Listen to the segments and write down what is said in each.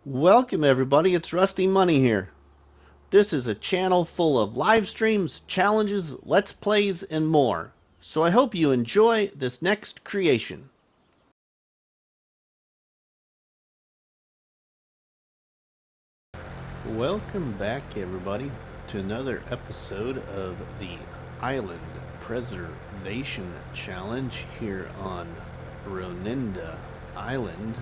Welcome everybody, it's RustyMoney here. This is a channel full of live streams, challenges, let's plays, and more. So I hope you enjoy this next creation. Welcome back everybody to another episode of the Island Preservation Challenge here on Ronîda Island.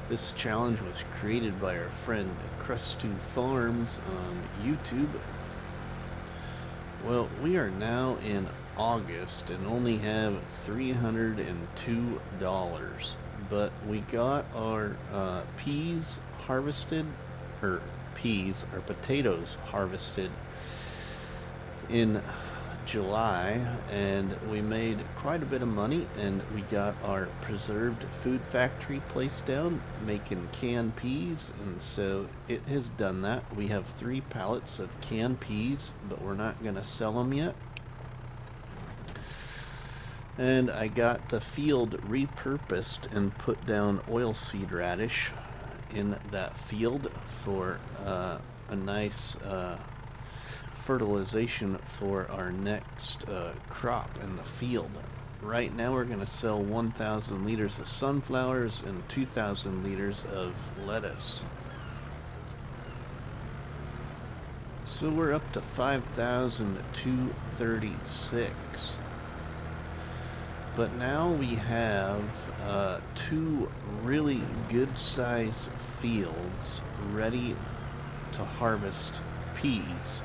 This challenge was created by our friend Crusty Farms on YouTube. Well, we are now in August and only have $302, but we got our peas harvested, or our potatoes harvested in July, and we made quite a bit of money, and we got our preserved food factory place down making canned peas, and so it has done that. We have 3 pallets of canned peas, but we're not going to sell them yet. And I got the field repurposed and put down oilseed radish in that field for a nice fertilization for our next crop in the field. Right now we're going to sell 1,000 liters of sunflowers and 2,000 liters of lettuce. So we're up to 5,236. But now we have 2 really good sized fields ready to harvest peas.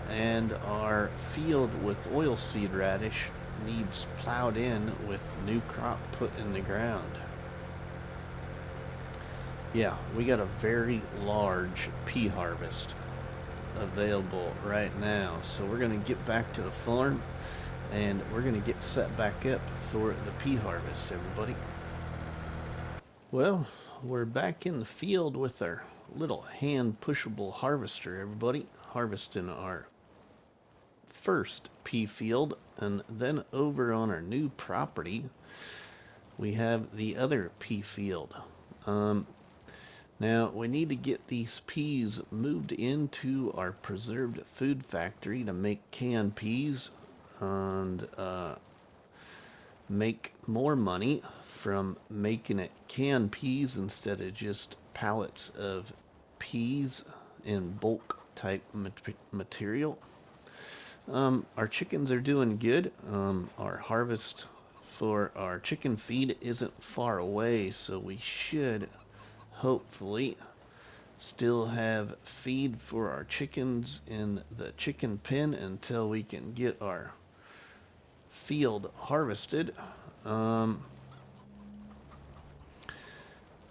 And our field with oilseed radish needs plowed in with new crop put in the ground. Yeah, we got a very large pea harvest available right now. So we're going to get back to the farm and we're going to get set back up for the pea harvest, everybody. Well, we're back in the field with our little hand pushable harvester, everybody, harvesting our first pea field. And then over on our new property we have the other pea field. Now we need to get these peas moved into our preserved food factory to make canned peas and make more money from making it canned peas instead of just pallets of peas in bulk type material. Our chickens are doing good. Our harvest for our chicken feed isn't far away, so we should hopefully still have feed for our chickens in the chicken pen until we can get our field harvested.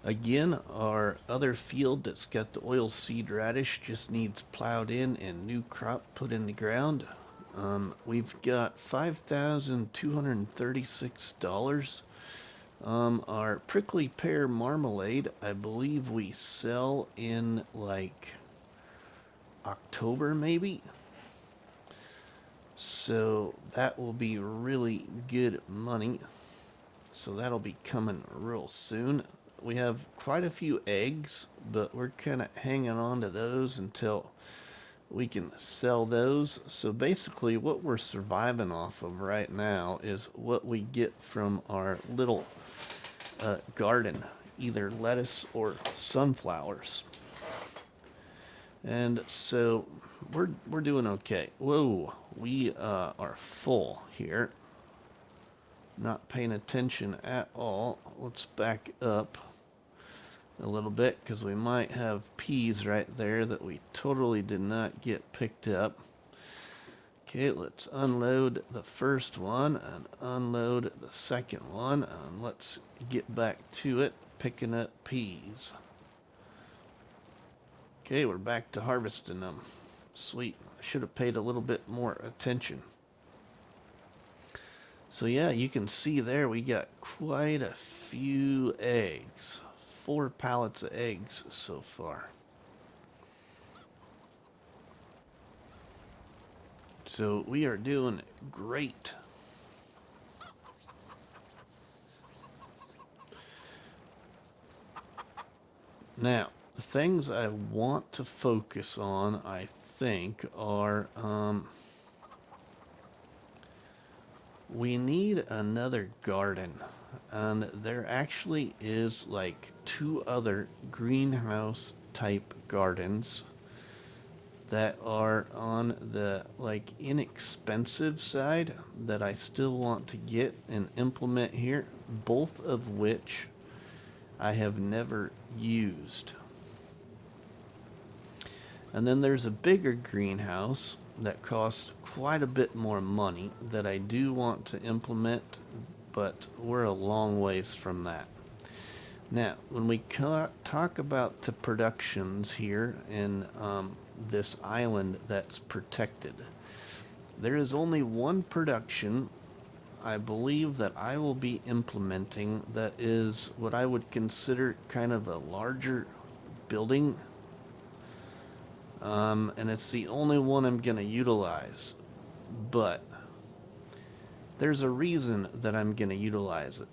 Again, our other field that's got the oilseed radish just needs plowed in and new crop put in the ground. We've got $5,236. Our prickly pear marmalade, I believe we sell in like October maybe. So that will be really good money. So that'll be coming real soon. We have quite a few eggs, but we're kind of hanging on to those until we can sell those. So basically what we're surviving off of right now is what we get from our little garden, either lettuce or sunflowers. And so we're doing okay. Whoa, we are full here. Not paying attention at all. Let's back up a little bit because we might have peas right there that we totally did not get picked up. Okay, let's unload the first one and unload the second one, and let's get back to it, picking up peas. Okay, we're back to harvesting them. Sweet. I should have paid a little bit more attention. So yeah, you can see there we got quite a few eggs. 4 pallets of eggs so far. So we are doing great. Now, the things I want to focus on, I think, are we need another garden. And there actually is like 2 other greenhouse type gardens that are on the like inexpensive side that I still want to get and implement here, both of which I have never used. And then there's a bigger greenhouse that costs quite a bit more money that I do want to implement, but we're a long ways from that. Now, when we talk about the productions here in this island that's protected, there is only one production I believe that I will be implementing that is what I would consider kind of a larger building. And it's the only one I'm going to utilize. But there's a reason that I'm going to utilize it.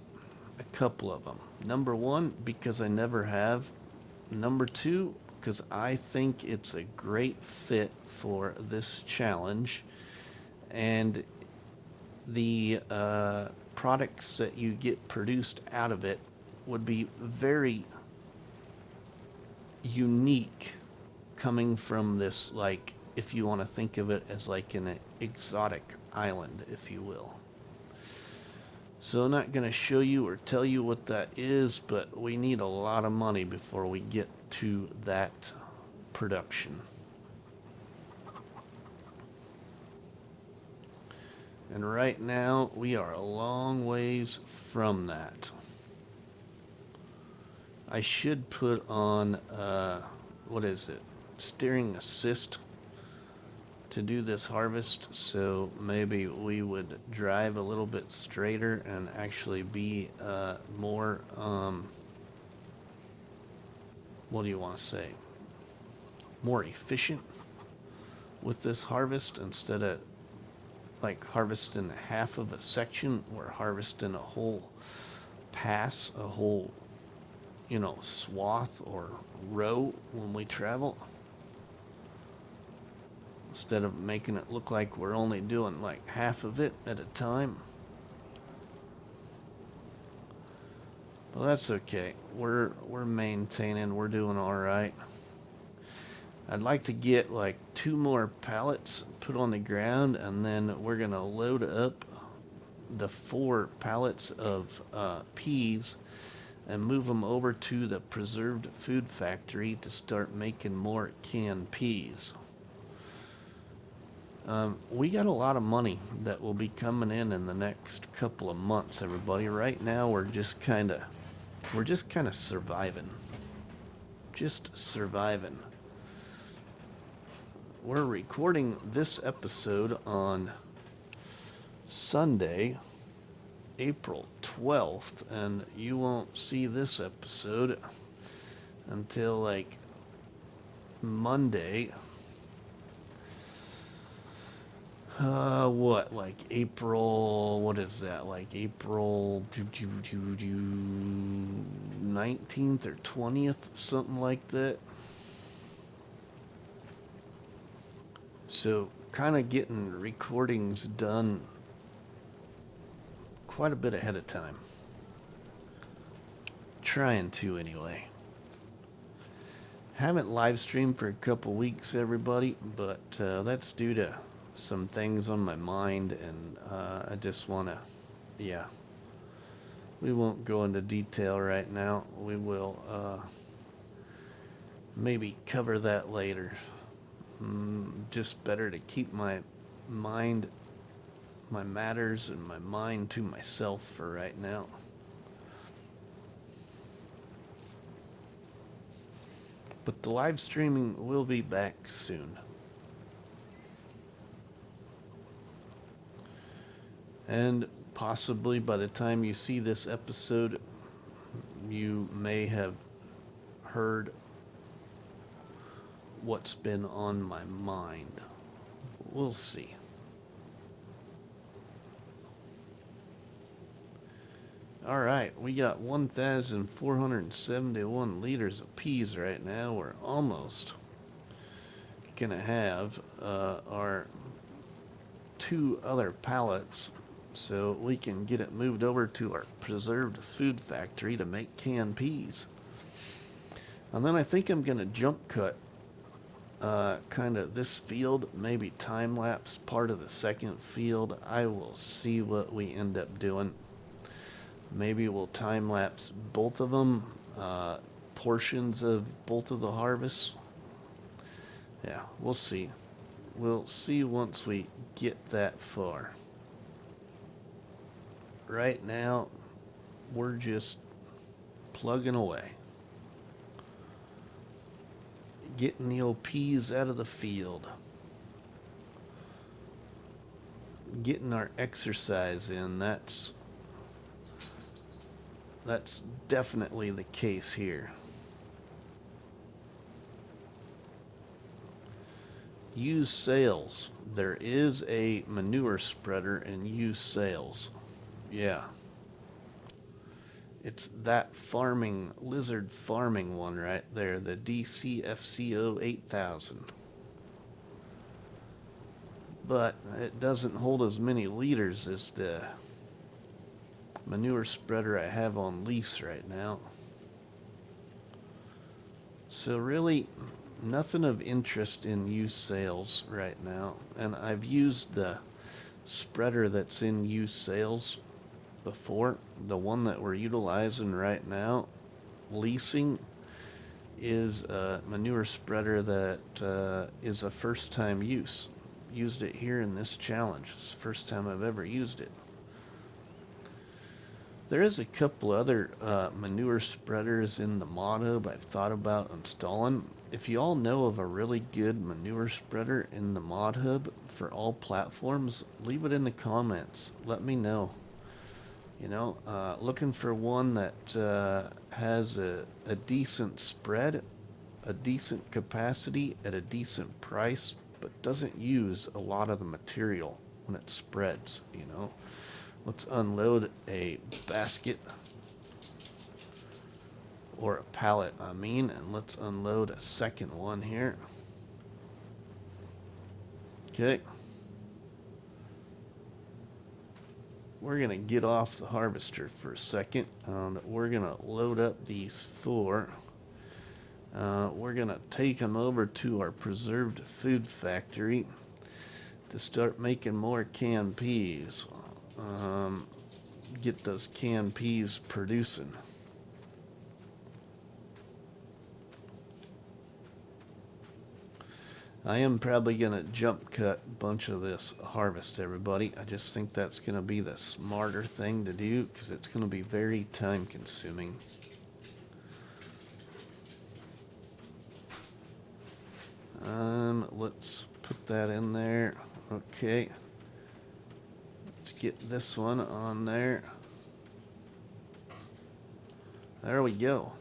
A couple of them. Number one, because I never have. Number two, because I think it's a great fit for this challenge. And the products that you get produced out of it would be very unique coming from this, like, if you want to think of it as like an exotic island, if you will. So I'm not going to show you or tell you what that is, but we need a lot of money before we get to that production. And right now, we are a long ways from that. I should put on, what is it? Steering assist to do this harvest, so maybe we would drive a little bit straighter and actually be more, what do you want to say? More efficient with this harvest instead of like harvesting half of a section. We're harvesting a whole pass, a whole, swath or row when we travel, instead of making it look like we're only doing like half of it at a time. Well, that's okay. We're maintaining. We're doing all right. I'd like to get like 2 more pallets put on the ground, and then we're gonna load up the 4 pallets of peas and move them over to the preserved food factory to start making more canned peas. We got a lot of money that will be coming in the next couple of months, everybody. Right now, we're just kind of surviving. Just surviving. We're recording this episode on Sunday, April 12th, and you won't see this episode until like Monday. Like April, what is that? Like April 19th or 20th, something like that. So, kind of getting recordings done quite a bit ahead of time. Trying to, anyway. Haven't live streamed for a couple weeks, everybody, but that's due to some things on my mind, and I just want to, we won't go into detail right now. We will maybe cover that later. Just better to keep my matters and my mind to myself for right now. But the live streaming will be back soon. And possibly by the time you see this episode, you may have heard what's been on my mind. We'll see. Alright, we got 1,471 liters of peas right now. We're almost gonna have our 2 other pallets so we can get it moved over to our preserved food factory to make canned peas. And then I think I'm gonna jump cut kind of this field, maybe time lapse part of the second field. I will see what we end up doing. Maybe we'll time lapse both of them, portions of both of the harvests. Yeah, we'll see. We'll see once we get that far. Right now, we're just plugging away. Getting the old peas out of the field. Getting our exercise in. That's definitely the case here. Use sales. There is a manure spreader in use sales. Yeah. It's that farming, lizard farming one right there, the DCFCO 8000. But it doesn't hold as many liters as the manure spreader I have on lease right now. So really nothing of interest in use sales right now, and I've used the spreader that's in use sales before. The one that we're utilizing right now, leasing, is a manure spreader that is a first time use. Used it here in this challenge. It's the first time I've ever used it. There is a couple other manure spreaders in the mod hub I've thought about installing. If you all know of a really good manure spreader in the mod hub for all platforms, leave it in the comments. Let me know. You know, looking for one that has a decent spread, a decent capacity at a decent price, but doesn't use a lot of the material when it spreads, you know. Let's unload a basket, or a pallet, I mean, and let's unload a second one here. Okay. We're going to get off the harvester for a second, and we're going to load up these 4. We're going to take them over to our preserved food factory to start making more canned peas. Get those canned peas producing. I am probably gonna jump cut a bunch of this harvest, everybody. I just think that's gonna be the smarter thing to do because it's gonna be very time consuming. Let's put that in there. Okay. Get this one on there. There we go.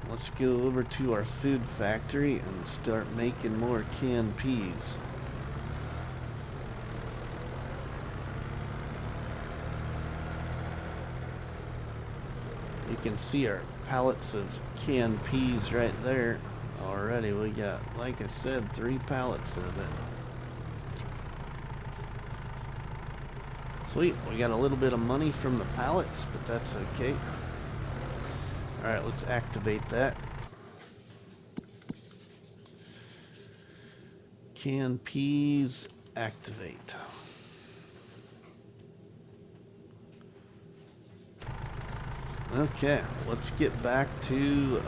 Let's go over to our food factory and start making more canned peas. You can see our pallets of canned peas right there. Already we got, like I said, 3 pallets of it. Sweet, we got a little bit of money from the pallets, but that's okay. Alright, let's activate that. Canned peas, activate. Okay, let's get back to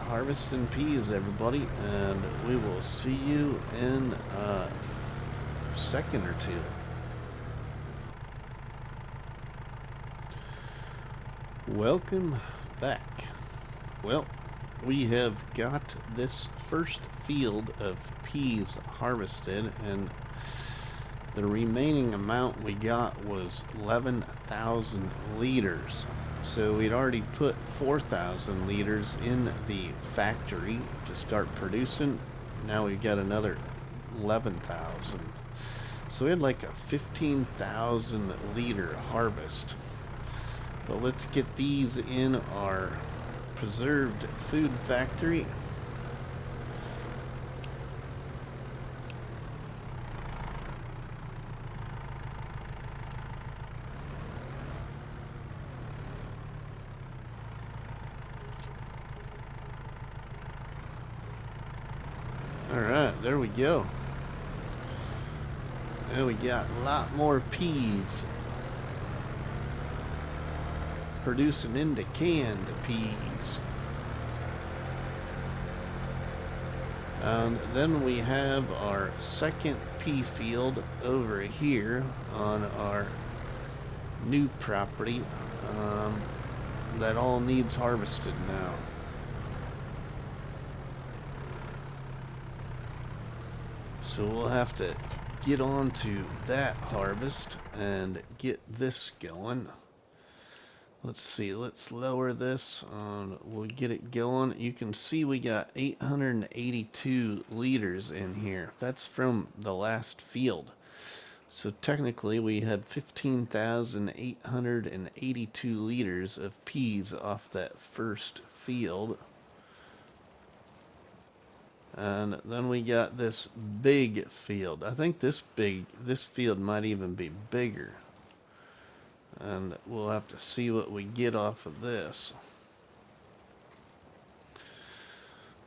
harvesting peas, everybody, and we will see you in a second or two. Welcome back. Well, we have got this first field of peas harvested, and the remaining amount we got was 11,000 liters. So we'd already put 4,000 liters in the factory to start producing. Now we've got another 11,000. So we had like a 15,000 liter harvest. But let's get these in our preserved food factory. Alright, there we go. And we got a lot more peas producing into canned peas. And then we have our second pea field over here on our new property that all needs harvested now. So we'll have to get on to that harvest and get this going. Let's see, let's lower this. We'll get it going. You can see we got 882 liters in here. That's from the last field. So technically we had 15,882 liters of peas off that first field. And then we got this big field. I think this field might even be bigger. And we'll have to see what we get off of this.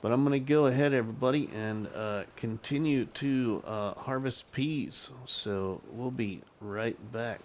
But I'm going to go ahead, everybody, and continue to harvest peas. So we'll be right back.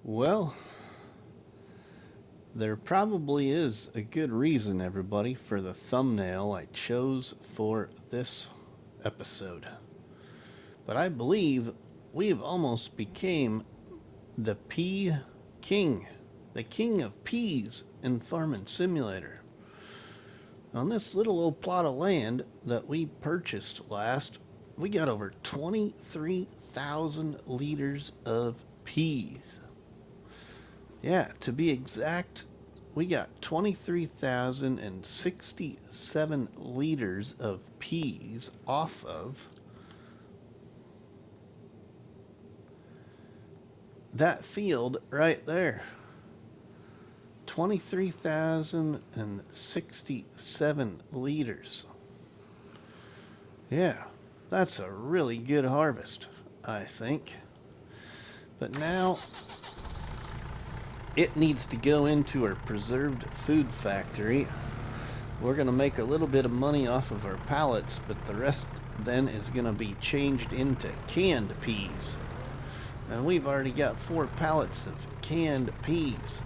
Well, there probably is a good reason, everybody, for the thumbnail I chose for this episode. But I believe we've almost became the pea king, the king of peas in Farming Simulator. On this little old plot of land that we purchased last, we got over 23,000 liters of peas. Yeah, to be exact, we got 23,067 liters of peas off of that field right there. 23,067 liters. Yeah, that's a really good harvest, I think. But now it needs to go into our preserved food factory. We're going to make a little bit of money off of our pallets, but the rest then is going to be changed into canned peas. And we've already got 4 pallets of canned peas.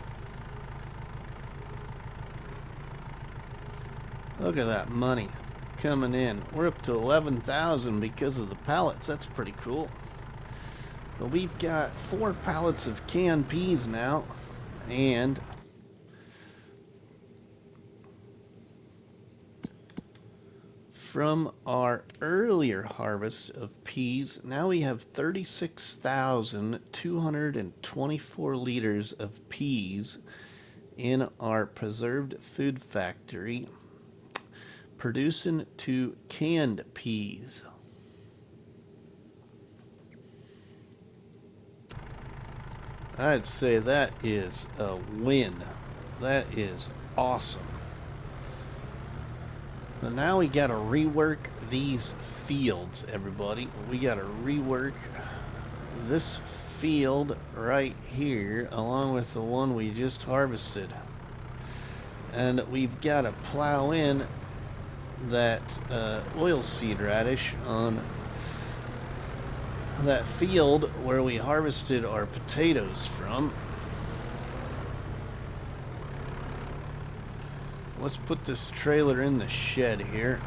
Look at that money coming in. We're up to 11,000 because of the pallets. That's pretty cool. But we've got 4 pallets of canned peas now. And from our earlier harvest of peas, now we have 36,224 liters of peas in our preserved food factory, producing to canned peas. I'd say that is a win. That is awesome. But now we gotta rework these fields, everybody. We gotta rework this field right here along with the one we just harvested. And we've gotta plow in that oilseed radish on that field where we harvested our potatoes from. Let's put this trailer in the shed here.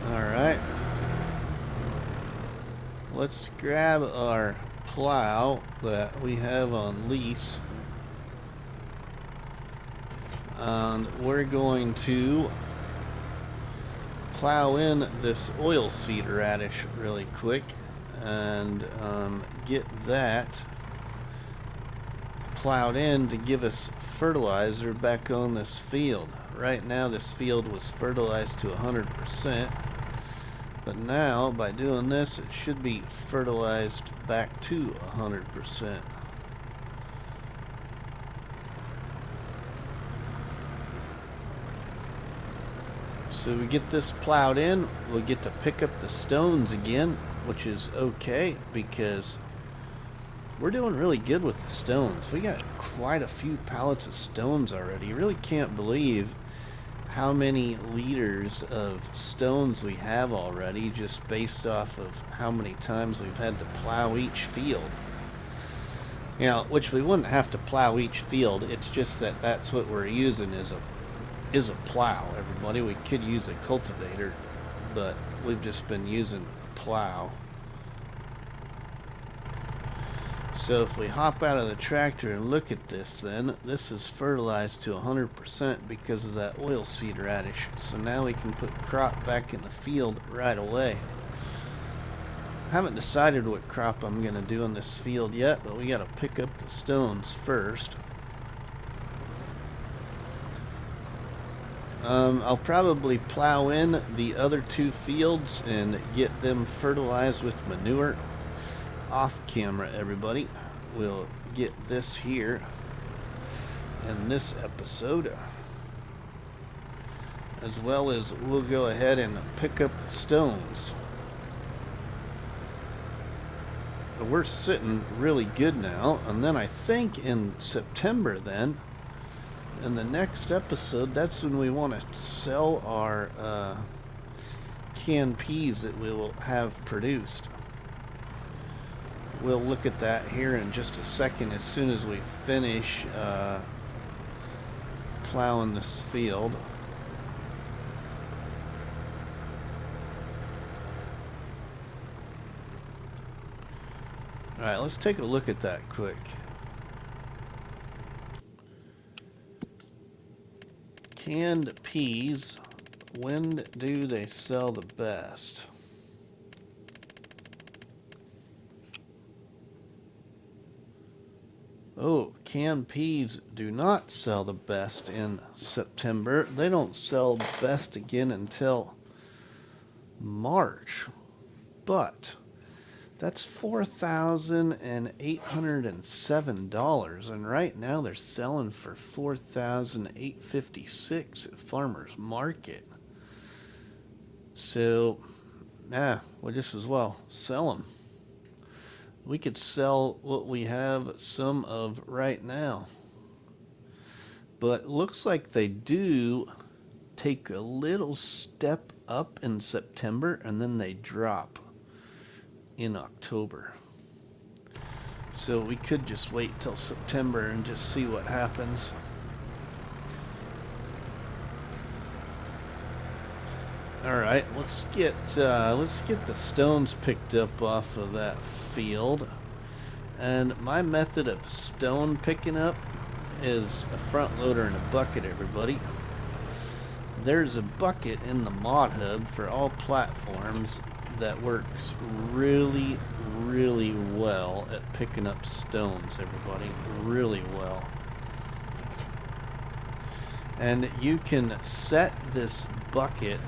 Alright. Let's grab our plow that we have on lease. And we're going to plow in this oilseed radish really quick and get that plowed in to give us fertilizer back on this field. Right now this field was fertilized to 100%, but now by doing this it should be fertilized back to 100%. So we get this plowed in, we'll get to pick up the stones again, which is okay because we're doing really good with the stones. We got quite a few pallets of stones already. You really can't believe how many liters of stones we have already just based off of how many times we've had to plow each field. You know, which we wouldn't have to plow each field, it's just that that's what we're using is a plow, everybody. We could use a cultivator, but we've just been using a plow. So if we hop out of the tractor and look at this, then this is fertilized to 100% because of that oilseed radish. So now we can put crop back in the field right away. I haven't decided what crop I'm going to do in this field yet, but we got to pick up the stones first. I'll probably plow in the other two fields and get them fertilized with manure off camera, everybody. We'll get this here in this episode, as well as we'll go ahead and pick up the stones. But we're sitting really good now, and then I think in September then, in the next episode, that's when we want to sell our canned peas that we will have produced. We'll look at that here in just a second as soon as we finish plowing this field. Alright, let's take a look at that quick. Canned peas, when do they sell the best? Oh, canned peas do not sell the best in September. They don't sell best again until March. But that's $4,807, and right now they're selling for $4,856 at Farmers Market. So, we'll just as well sell them. We could sell what we have some of right now. But it looks like they do take a little step up in September and then they drop in October. So we could just wait till September and just see what happens. Alright, let's get the stones picked up off of that field. And my method of stone picking up is a front loader and a bucket, everybody. There's a bucket in the mod hub for all platforms that works really, really well at picking up stones, everybody. Really well. And you can set this bucket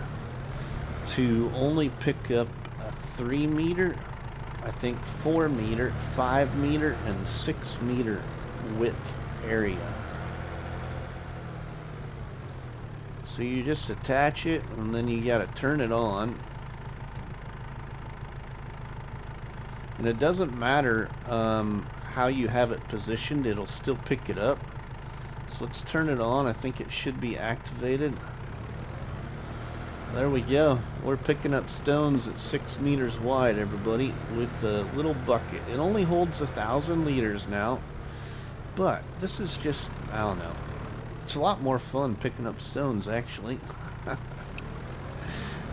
to only pick up a 3 meter, I think 4 meter, 5 meter, and 6 meter width area. So you just attach it and then you gotta turn it on. And it doesn't matter how you have it positioned, it'll still pick it up. So let's turn it on. I think it should be activated. There we go. We're picking up stones at 6 meters wide, everybody, with a little bucket. It only holds 1,000 liters now, but this is just, I don't know. It's a lot more fun picking up stones, actually. I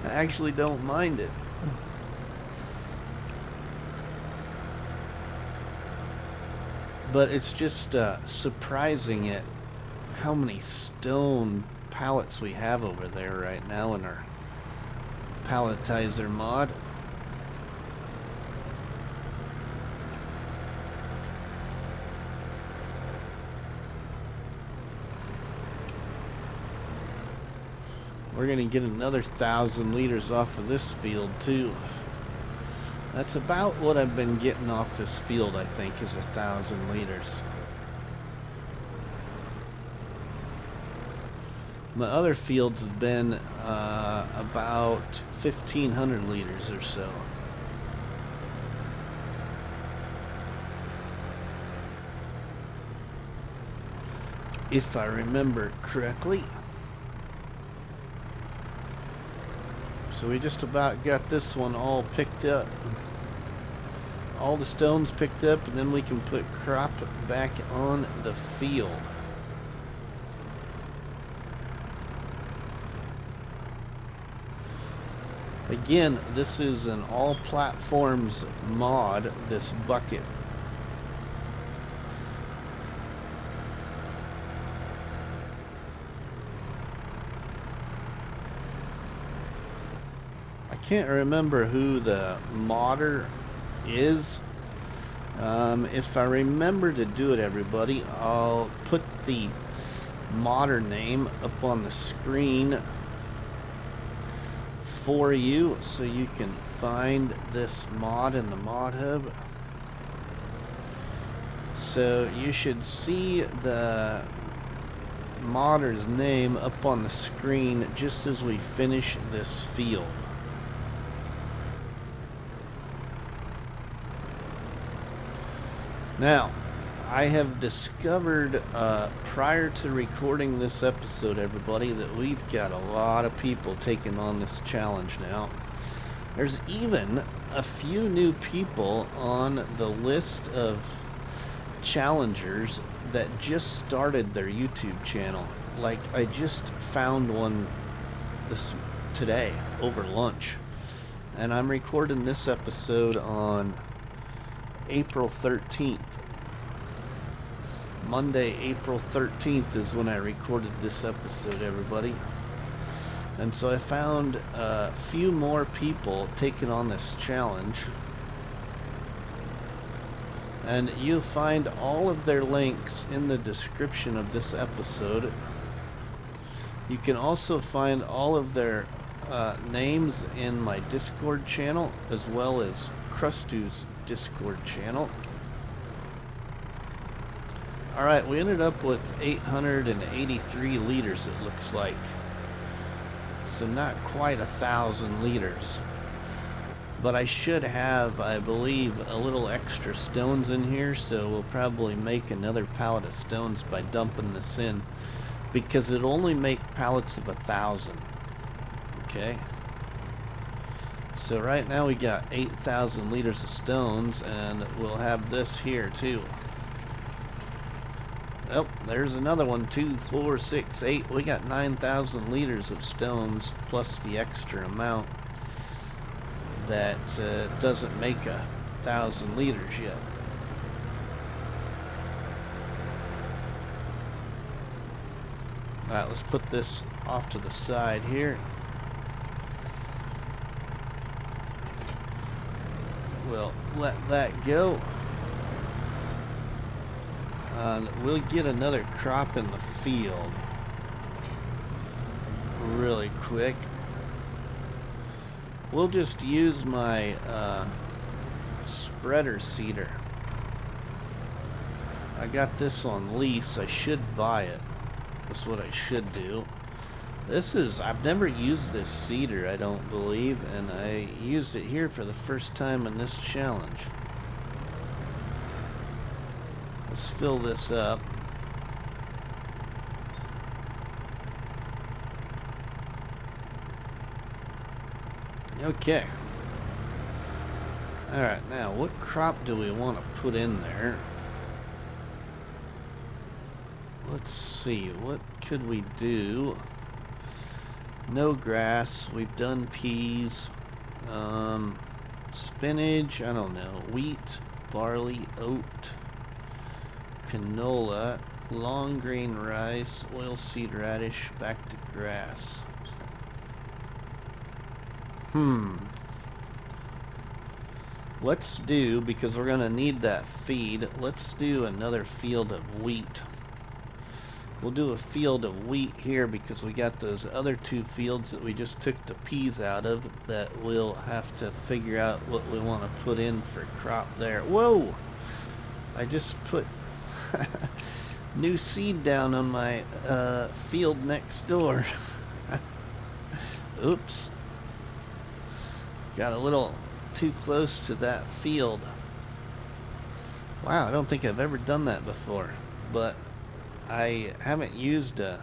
actually don't mind it. But it's just surprising at how many stone pallets we have over there right now in our palletizer mod. We're gonna get another 1,000 liters off of this field too. That's about what I've been getting off this field, I think, is 1,000 liters. My other fields have been about 1,500 liters or so. If I remember correctly. So we just about got this one all picked up. All the stones picked up, and then we can put crop back on the field. Again, this is an all platforms mod, this bucket. I can't remember who the modder is. If I remember to do it, everybody, I'll put the modder name up on the screen for you so you can find this mod in the mod hub. So you should see the modder's name up on the screen just as we finish this field. Now, I have discovered prior to recording this episode, everybody, that we've got a lot of people taking on this challenge now. There's even a few new people on the list of challengers that just started their YouTube channel. Like, I just found one today over lunch, and I'm recording this episode on April 13th. Monday, April 13th is when I recorded this episode, everybody. And so I found a few more people taking on this challenge. And you'll find all of their links in the description of this episode. You can also find all of their names in my Discord channel, as well as Krusty's Discord channel. Alright, we ended up with 883 liters, it looks like. So not quite 1,000 liters. But I should have, I believe, a little extra stones in here, so we'll probably make another pallet of stones by dumping this in, because it'll only make pallets of 1,000. Okay. So right now we got 8,000 liters of stones, and we'll have this here too. Oh, there's another one. 2, 4, 6, 8. We got 9,000 liters of stones plus the extra amount that doesn't make 1,000 liters yet. Alright, let's put this off to the side here. We'll let that go. We'll get another crop in the field really quick. We'll just use my spreader seeder. I got this on lease. I should buy it. That's what I should do. This is, I've never used this seeder, I don't believe, and I used it here for the first time in this challenge. Let's fill this up. Okay. Alright, now what crop do we want to put in there? Let's see, what could we do? No grass, we've done peas, spinach, I don't know, wheat, barley, oat, canola, long grain rice, oilseed radish, back to grass. Let's do, because we're going to need that feed, let's do another field of wheat. We'll do a field of wheat here because we got those other two fields that we just took the peas out of that we'll have to figure out what we want to put in for crop there. Whoa! I just put new seed down on my field next door. Oops. Got a little too close to that field. Wow, I don't think I've ever done that before, but I haven't used a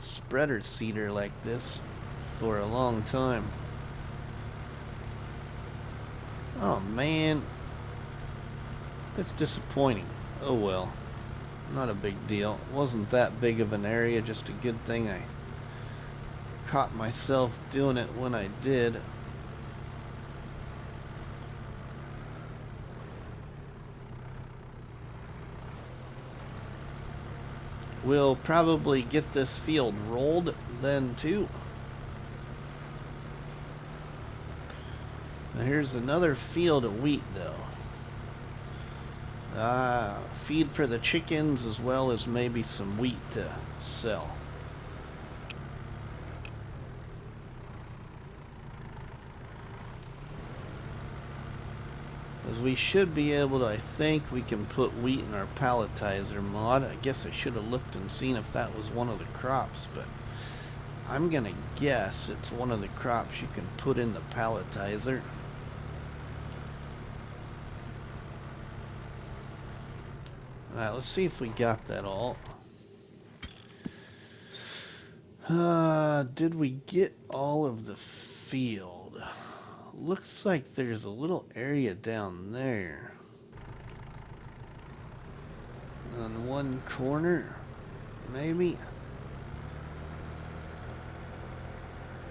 spreader seeder like this for a long time. Oh man, that's disappointing. Oh well, not a big deal. It wasn't that big of an area, just a good thing I caught myself doing it when I did. We'll probably get this field rolled then too. Now here's another field of wheat though. Feed for the chickens as well as maybe some wheat to sell. As we should be able to, I think we can put wheat in our palletizer mod. I guess I should have looked and seen if that was one of the crops, but I'm gonna guess it's one of the crops you can put in the palletizer. Alright, let's see if we got that all. Did we get all of the field? Looks like there's a little area down there on one corner, maybe.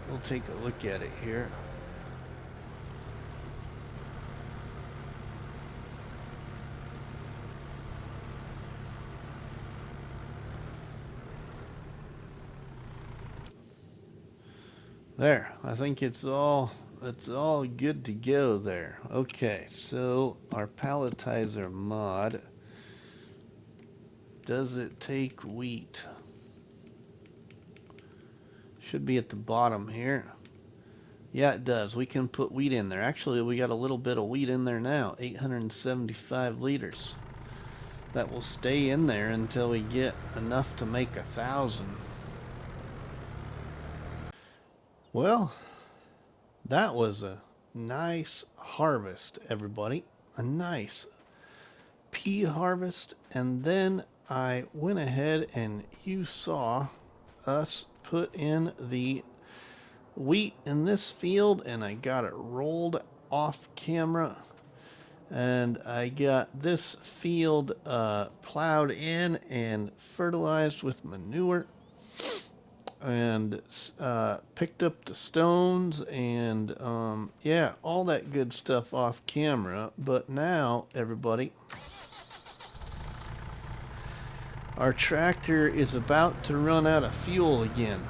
We'll take a look at it here. There, I think it's all good to go there. Okay, so our palletizer mod, does it take wheat? Should be at the bottom here. Yeah, it does. We can put wheat in there. Actually, we got a little bit of wheat in there now, 875 liters. That will stay in there until we get enough to make 1,000. Well, that was a nice harvest, everybody. A nice pea harvest. And then I went ahead and you saw us put in the wheat in this field, and I got it rolled off camera. And I got this field plowed in and fertilized with manure. And picked up the stones and yeah, all that good stuff off camera. But now, everybody, our tractor is about to run out of fuel again.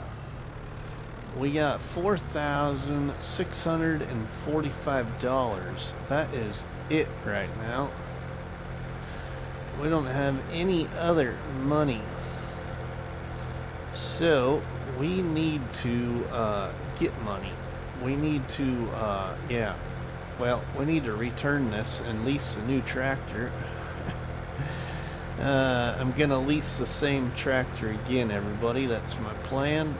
We got $4,645. That is it right now. We don't have any other money. So we need to get money. We need to, yeah. Well, we need to return this and lease a new tractor. I'm gonna lease the same tractor again, everybody. That's my plan.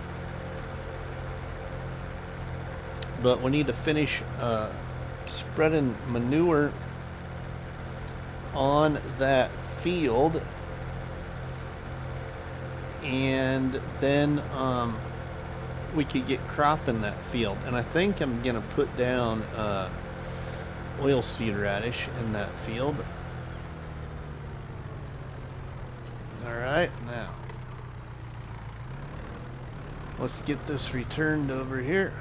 But we need to finish spreading manure on that field, and then we could get crop in that field. And I think I'm gonna put down oilseed radish in that field. Alright, now let's get this returned over here.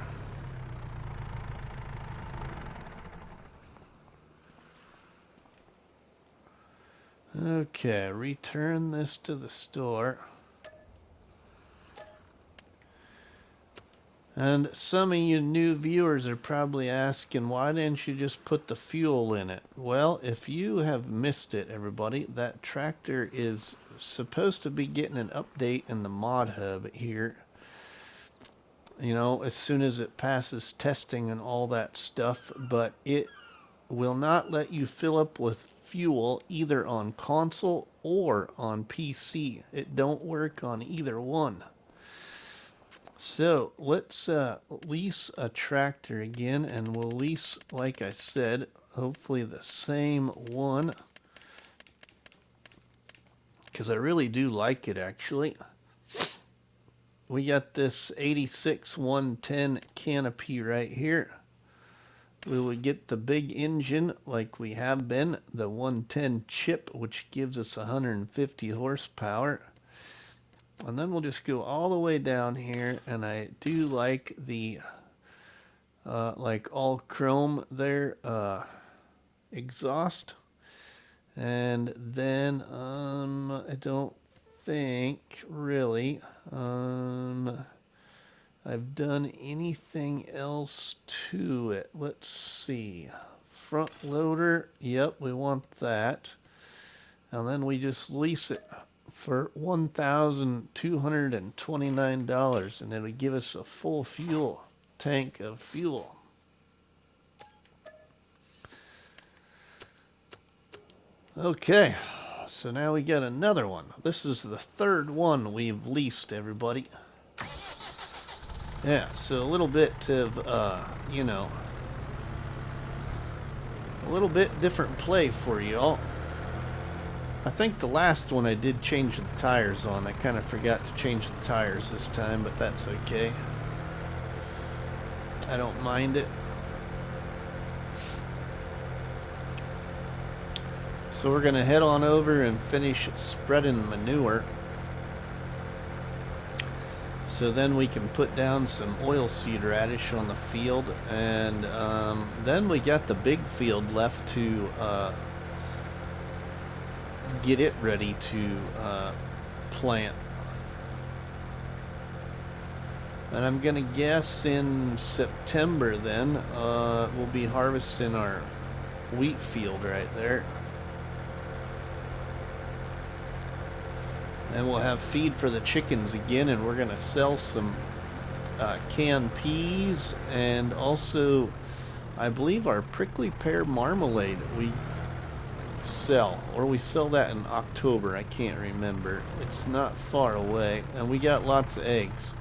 Okay, return this to the store. And some of you new viewers are probably asking, why didn't you just put the fuel in it? Well, if you have missed it, everybody, that tractor is supposed to be getting an update in the mod hub here. You know, as soon as it passes testing and all that stuff, but it will not let you fill up with fuel either on console or on PC. It don't work on either one. So let's lease a tractor again, and we'll lease, like I said, hopefully the same one, because I really do like it actually. We got this 86 110 canopy right here. We would get the big engine like we have been, the 110 chip, which gives us 150 horsepower. And then we'll just go all the way down here, and I do like the like all chrome there exhaust. And then I don't think really I've done anything else to it. Let's see. Front loader, yep, we want that. And then we just lease it for $1,229, and it'll give us a full fuel tank of fuel. Okay, so now we got another one. This is the third one we've leased, everybody. Yeah, so a little bit of, you know, a little bit different play for y'all. I think the last one I did change the tires on. I kind of forgot to change the tires this time, but that's okay. I don't mind it. So we're going to head on over and finish spreading manure. So then we can put down some oilseed radish on the field, and then we got the big field left to get it ready to plant. And I'm gonna guess in September then we'll be harvesting our wheat field right there, and we'll have feed for the chickens again, and we're gonna sell some canned peas, and also I believe our prickly pear marmalade we sell, or we sell that in October. I can't remember. It's not far away. And we got lots of eggs.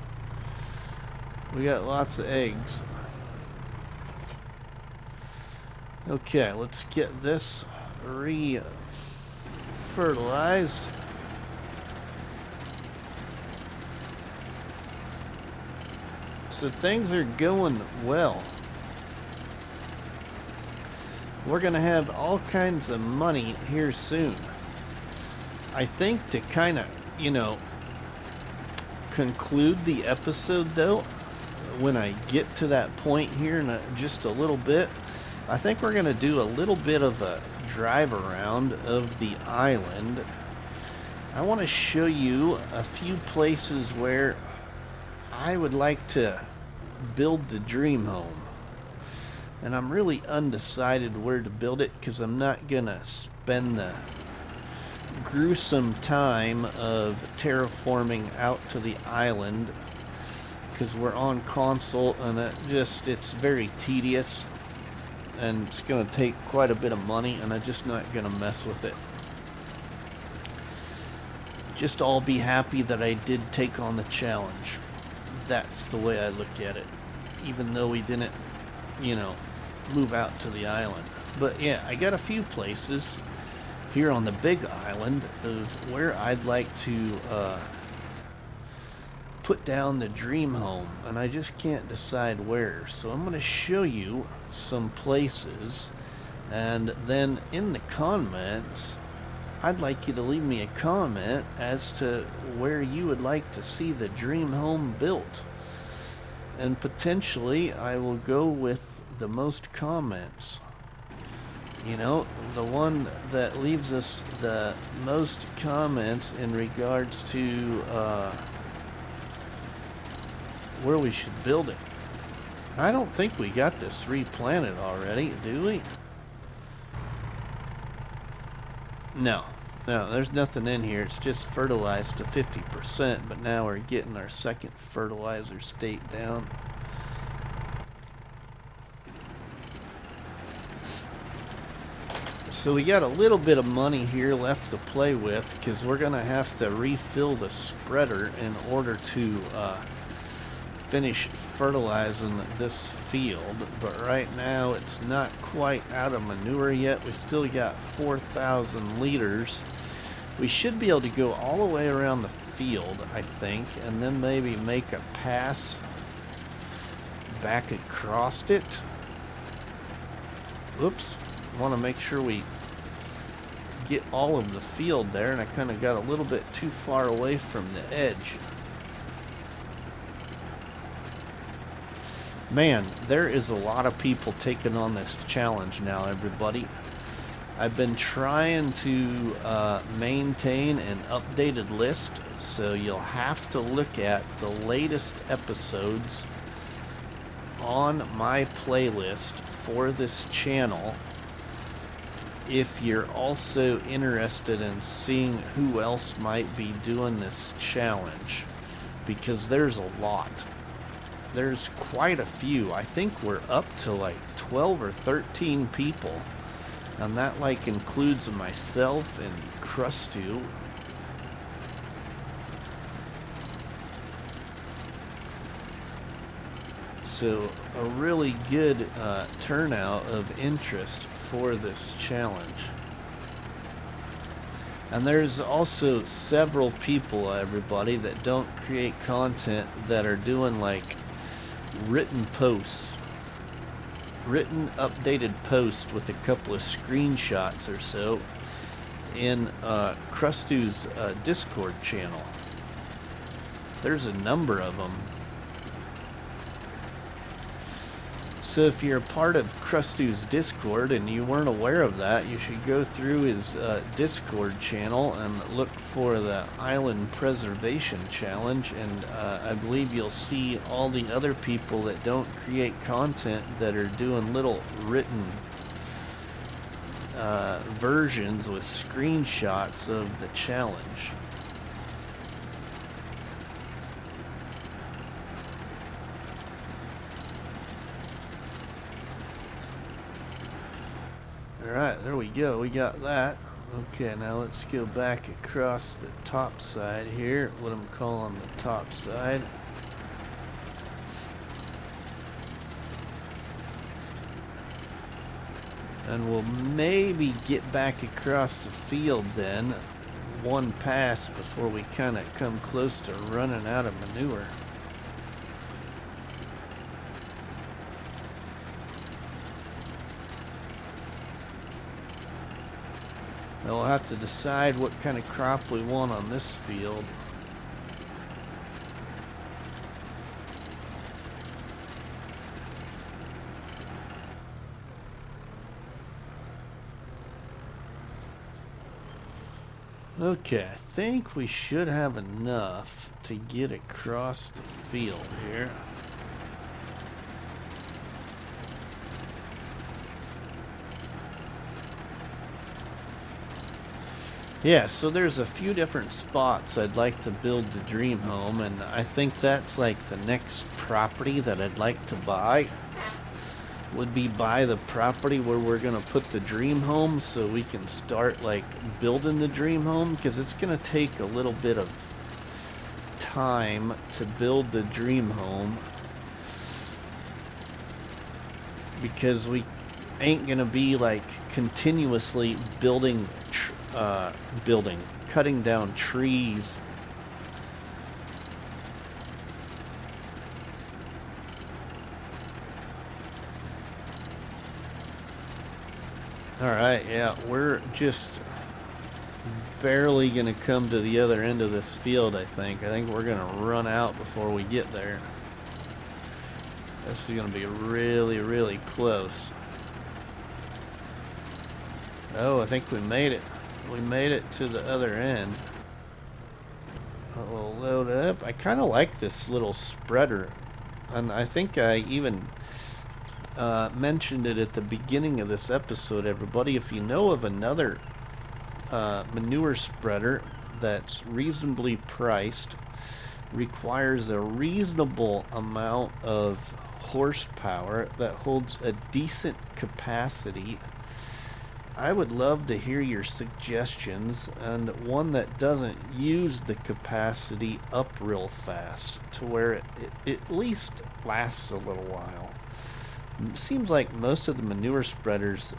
We got lots of eggs. Okay, let's get this re-fertilized. So things are going well. We're going to have all kinds of money here soon. I think to kind of, you know, conclude the episode though, when I get to that point here in just a little bit, I think we're going to do a little bit of a drive around of the island. I want to show you a few places where I would like to build the dream home. And I'm really undecided where to build it, because I'm not gonna spend the gruesome time of terraforming out to the island, because we're on console, and it's very tedious, and it's gonna take quite a bit of money, and I'm just not gonna mess with it. Just all be happy that I did take on the challenge. That's the way I look at it, even though we didn't, you know, move out to the island. But yeah, I got a few places here on the big island of where I'd like to put down the dream home, and I just can't decide where. So I'm going to show you some places, and then in the comments I'd like you to leave me a comment as to where you would like to see the dream home built, and potentially I will go with the most comments. You know, the one that leaves us the most comments in regards to where we should build it. I don't think we got this replanted already, do we? No, there's nothing in here. It's just fertilized to 50%, but now we're getting our second fertilizer state down. So we got a little bit of money here left to play with, because we're going to have to refill the spreader in order to finish fertilizing this field. But right now it's not quite out of manure yet. We still got 4,000 liters. We should be able to go all the way around the field, I think, and then maybe make a pass back across it. Oops. Want to make sure we get all of the field there, and I kind of got a little bit too far away from the edge. Man, there is a lot of people taking on this challenge now, everybody. I've been trying to maintain an updated list, so you'll have to look at the latest episodes on my playlist for this channel if you're also interested in seeing who else might be doing this challenge, because there's a lot. There's quite a few. I think we're up to like 12 or 13 people, and that like includes myself and Krusty. So a really good turnout of interest for this challenge. And there's also several people, everybody, that don't create content that are doing like written posts, written updated posts with a couple of screenshots or so in Krusty's Discord channel. There's a number of them. So if you're a part of Krusty's Discord and you weren't aware of that, you should go through his Discord channel and look for the Island Preservation Challenge, and I believe you'll see all the other people that don't create content that are doing little written versions with screenshots of the challenge. Alright, there we go. We got that. Okay, now let's go back across the top side here. What I'm calling the top side. And we'll maybe get back across the field then, one pass before we kind of come close to running out of manure. We'll have to decide what kind of crop we want on this field. Okay, I think we should have enough to get across the field here. Yeah, so there's a few different spots I'd like to build the dream home, and I think that's like the next property that I'd like to buy. Would be buy the property where we're gonna put the dream home, so we can start like building the dream home, because it's gonna take a little bit of time to build the dream home, because we ain't gonna be like continuously building building, cutting down trees. Alright, yeah, we're just barely going to come to the other end of this field, I think. I think we're going to run out before we get there. This is going to be really, really close. Oh, I think we made it. We made it to the other end. We'll load up. I kind of like this little spreader. And I think I even mentioned it at the beginning of this episode, everybody. If you know of another manure spreader that's reasonably priced, requires a reasonable amount of horsepower, that holds a decent capacity, I would love to hear your suggestions, and one that doesn't use the capacity up real fast to where it at least lasts a little while. It seems like most of the manure spreaders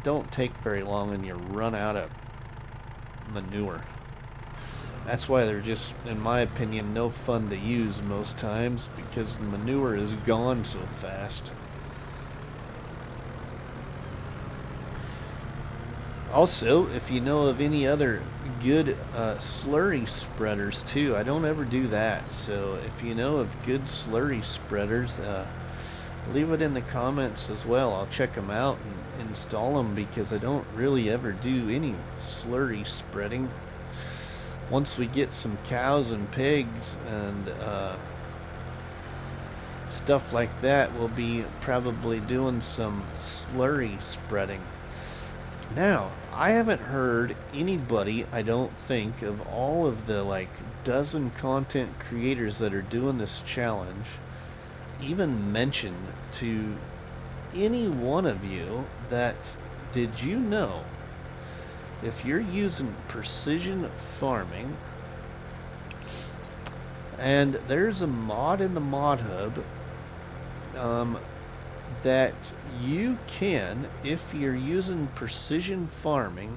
don't take very long and you run out of manure. That's why they're just, in my opinion, no fun to use most times, because the manure is gone so fast. Also, if you know of any other good slurry spreaders too, I don't ever do that, so if you know of good slurry spreaders, leave it in the comments as well. I'll check them out and install them, because I don't really ever do any slurry spreading. Once we get some cows and pigs and stuff like that, we'll be probably doing some slurry spreading. Now, I haven't heard anybody, I don't think, of all of the like dozen content creators that are doing this challenge, even mention to any one of you that, did you know, if you're using precision farming, and there's a mod in the mod hub that you can, if you're using precision farming,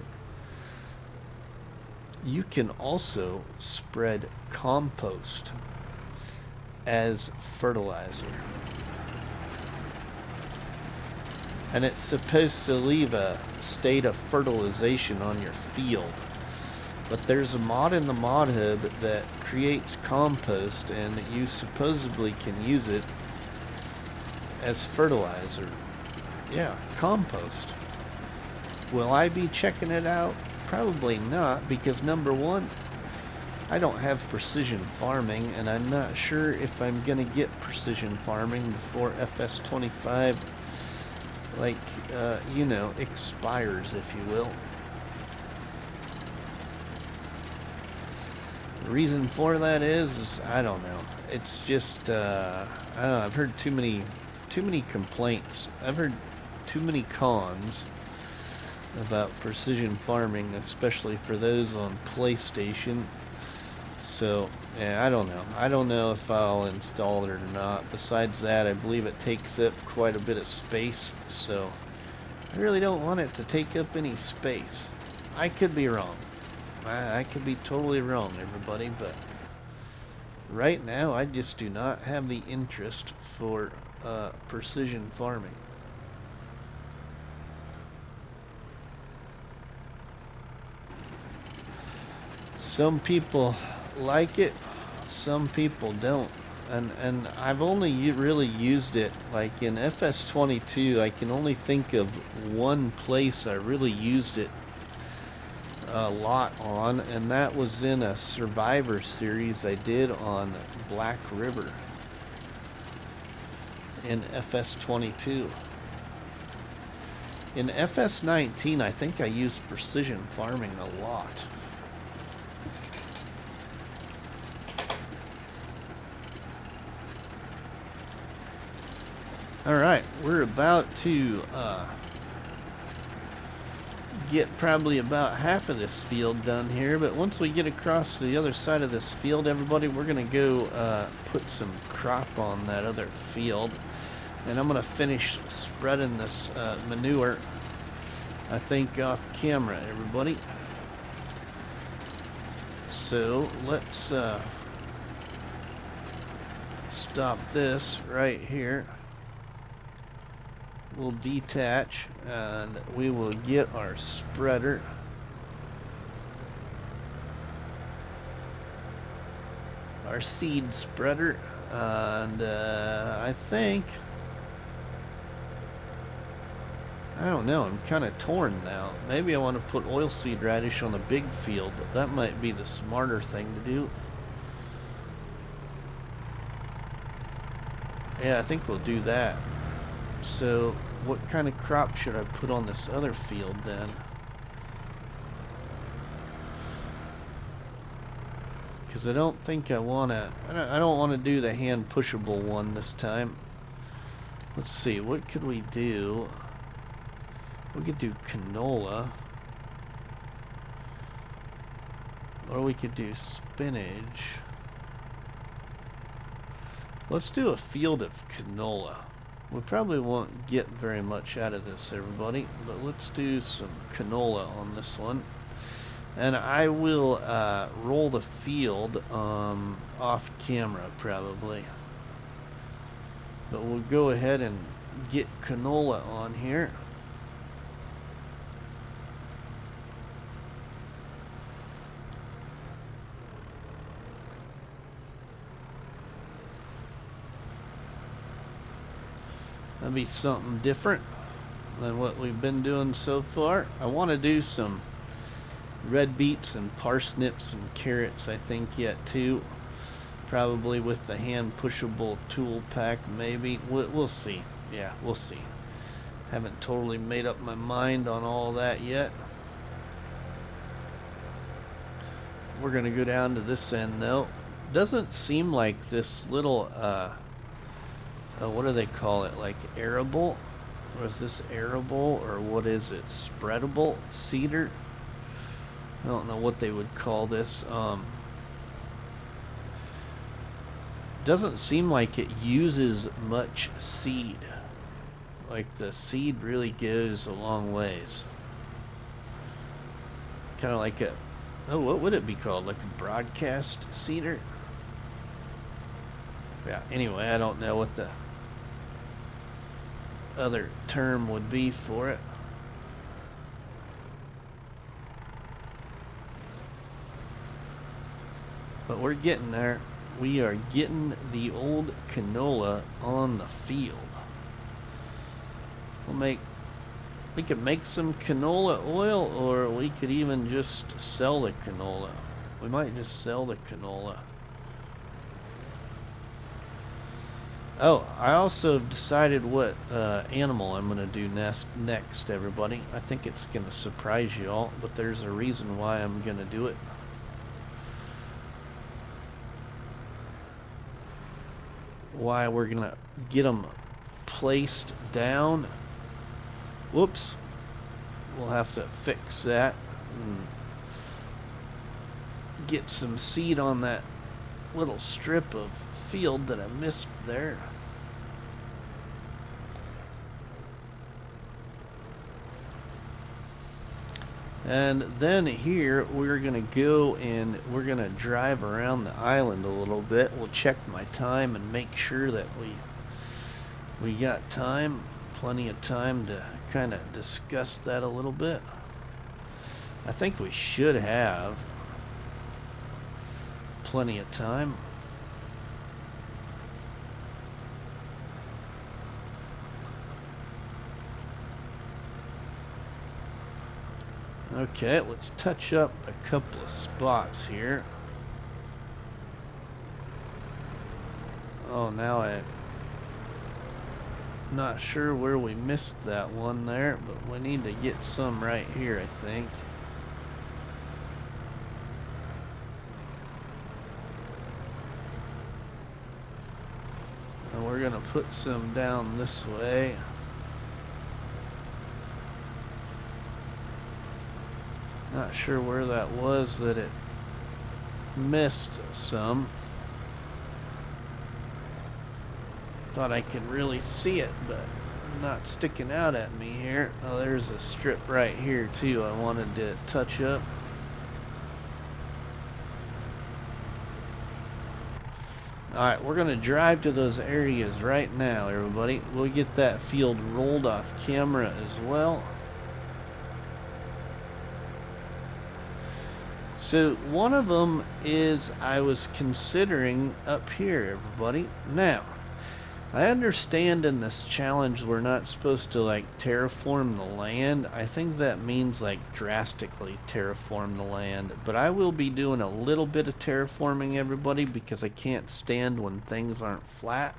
you can also spread compost as fertilizer. And it's supposed to leave a state of fertilization on your field. But there's a mod in the mod hub that creates compost, and you supposedly can use it as fertilizer. Yeah, compost. Will I be checking it out? Probably not, because number one, I don't have precision farming, and I'm not sure if I'm gonna get precision farming before FS25, like, you know, expires, if you will. The reason for that is I don't know. It's just, I don't know, I've heard too many complaints. I've heard too many cons about precision farming, especially for those on PlayStation. So, yeah, I don't know. I don't know if I'll install it or not. Besides that, I believe it takes up quite a bit of space, so I really don't want it to take up any space. I could be wrong. I could be totally wrong, everybody, but right now I just do not have the interest for precision farming. Some people like it, some people don't, and I've only really used it like in FS22. I can only think of one place I really used it a lot on, and that was in a Survivor series I did on Black River in FS22. In FS19, I think I used precision farming a lot. Alright, we're about to get probably about half of this field done here, but once we get across to the other side of this field, everybody, we're gonna go put some crop on that other field, and I'm gonna finish spreading this manure I think off camera, everybody. So let's stop this right here. We'll detach and we will get our spreader. Our seed spreader, and I think, I don't know, I'm kind of torn now. Maybe I want to put oilseed radish on a big field, but that might be the smarter thing to do. Yeah, I think we'll do that. So what kind of crop should I put on this other field then? Because I don't think I want to, I don't want to do the hand pushable one this time. Let's see, what could we do? We could do canola. Or we could do spinach. Let's do a field of canola. We probably won't get very much out of this, everybody, but let's do some canola on this one. And I will roll the field off camera probably. But we'll go ahead and get canola on here. That'll be something different than what we've been doing so far. I want to do some red beets and parsnips and carrots, I think, yet too. Probably with the hand pushable tool pack, maybe. We'll see. Yeah, we'll see. Haven't totally made up my mind on all that yet. We're gonna go down to this end though. Doesn't seem like this little what do they call it, like arable, or is this arable, or what is it, spreadable cedar? I don't know what they would call this. Doesn't seem like it uses much seed. Like the seed really goes a long ways. Kind of like a, oh, what would it be called? Like a broadcast cedar? Yeah, anyway, I don't know what the other term would be for it. But we're getting there. We are getting the old canola on the field. We could make some canola oil, or we could even just sell the canola. We might just sell the canola. Oh, I also decided what animal I'm going to do next, everybody. I think it's going to surprise you all, but there's a reason why I'm going to do it. Why we're going to get them placed down. Whoops. We'll have to fix that and get some seed on that little strip of field that I missed there. And then here we're gonna go and we're gonna drive around the island a little bit. We'll check my time and make sure that we got time, plenty of time to kind of discuss that a little bit. I think we should have plenty of time. Okay, let's touch up a couple of spots here. Oh, now I'm not sure where we missed that one there, but we need to get some right here, I think. And we're gonna put some down this way. Not sure where that was that it missed some. Thought I could really see it, but not sticking out at me here. Oh, there's a strip right here too I wanted to touch up. Alright, we're going to drive to those areas right now, everybody. We'll get that field rolled off camera as well. So, one of them is I was considering up here, everybody. Now, I understand in this challenge we're not supposed to like terraform the land. I think that means like drastically terraform the land. But I will be doing a little bit of terraforming, everybody, because I can't stand when things aren't flat.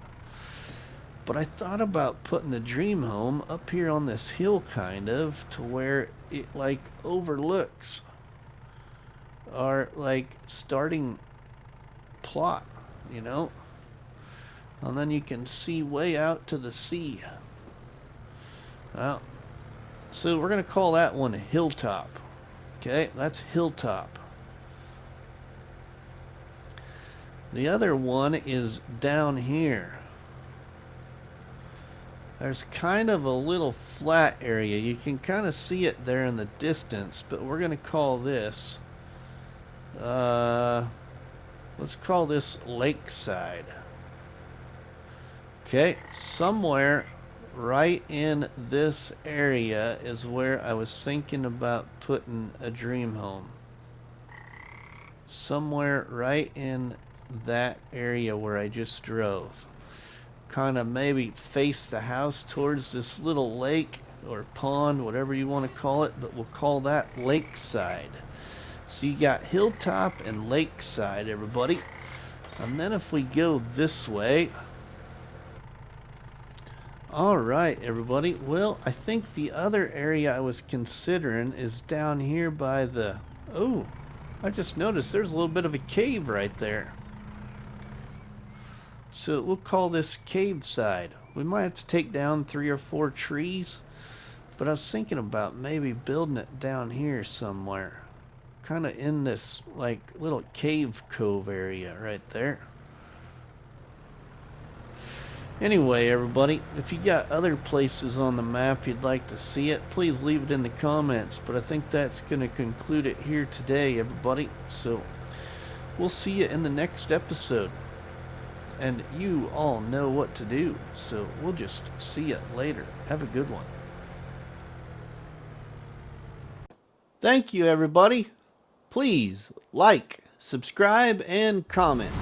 But I thought about putting the dream home up here on this hill kind of to where it like overlooks our like starting plot, you know? And then you can see way out to the sea. Well, so we're going to call that one a hilltop. Okay, that's hilltop. The other one is down here. There's kind of a little flat area. You can kind of see it there in the distance, but we're going to call this, let's call this lakeside. Okay, somewhere right in this area is where I was thinking about putting a dream home. Somewhere right in that area where I just drove. Kind of maybe face the house towards this little lake or pond, whatever you want to call it, but we'll call that lakeside. So you got hilltop and lakeside, everybody. And then if we go this way, alright, everybody. Well, I think the other area I was considering is down here by the... Oh, I just noticed there's a little bit of a cave right there. So we'll call this cave side. We might have to take down 3 or 4 trees, but I was thinking about maybe building it down here somewhere. Kind of in this like little cave cove area right there. Anyway, everybody, if you got other places on the map you'd like to see it, please leave it in the comments. But I think that's going to conclude it here today, everybody. So we'll see you in the next episode. And you all know what to do. So we'll just see you later. Have a good one. Thank you, everybody. Please like, subscribe, and comment.